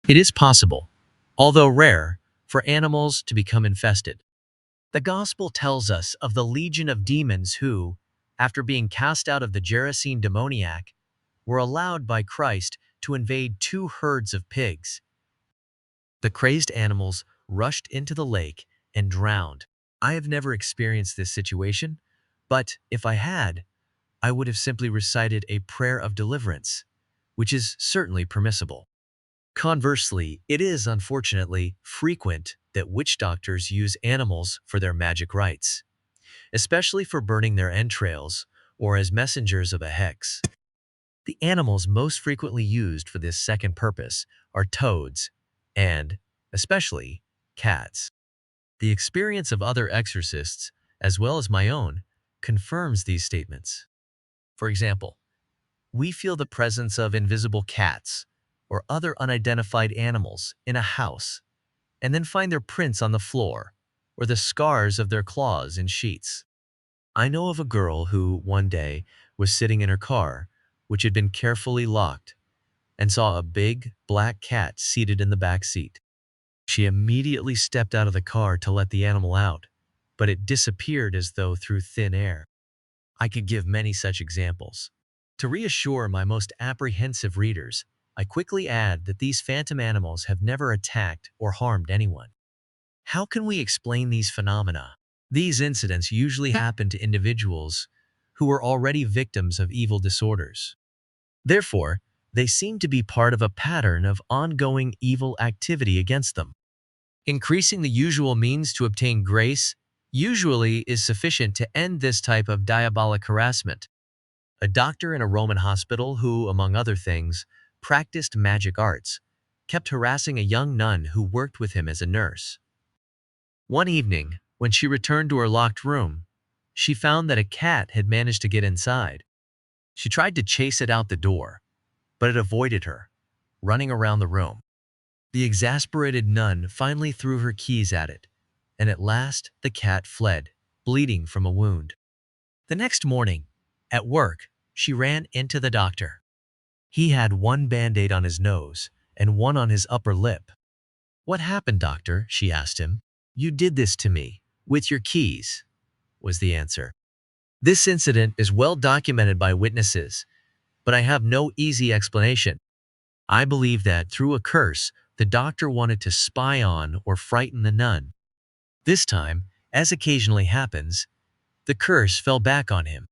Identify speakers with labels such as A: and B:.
A: It is possible, although rare, for animals to become infested. The Gospel tells us of the legion of demons who, after being cast out of the Gerasene demoniac, were allowed by Christ to invade two herds of pigs. The crazed animals rushed into the lake and drowned. I have never experienced this situation, but if I had, I would have simply recited a prayer of deliverance, which is certainly permissible. Conversely, it is unfortunately frequent that witch doctors use animals for their magic rites, especially for burning their entrails or as messengers of a hex. The animals most frequently used for this second purpose are toads and, especially, cats. The experience of other exorcists, as well as my own, confirms these statements. For example, we feel the presence of invisible cats or other unidentified animals in a house and then find their prints on the floor or the scars of their claws in sheets. I know of a girl who, one day, was sitting in her car, which had been carefully locked, and saw a big, black cat seated in the back seat. She immediately stepped out of the car to let the animal out, but it disappeared as though through thin air. I could give many such examples. To reassure my most apprehensive readers, I quickly add that these phantom animals have never attacked or harmed anyone. How can we explain these phenomena? These incidents usually happen to individuals who are already victims of evil disorders. Therefore, they seem to be part of a pattern of ongoing evil activity against them. Increasing the usual means to obtain grace usually is sufficient to end this type of diabolic harassment. A doctor in a Roman hospital who, among other things, practiced magic arts, kept harassing a young nun who worked with him as a nurse. One evening, when she returned to her locked room, she found that a cat had managed to get inside. She tried to chase it out the door, but it avoided her, running around the room. The exasperated nun finally threw her keys at it, and at last the cat fled, bleeding from a wound. The next morning, at work, she ran into the doctor. He had one band-aid on his nose and one on his upper lip. "What happened, doctor?" she asked him. "You did this to me, with your keys," was the answer. This incident is well documented by witnesses, but I have no easy explanation. I believe that, through a curse, the doctor wanted to spy on or frighten the nun. This time, as occasionally happens, the curse fell back on him.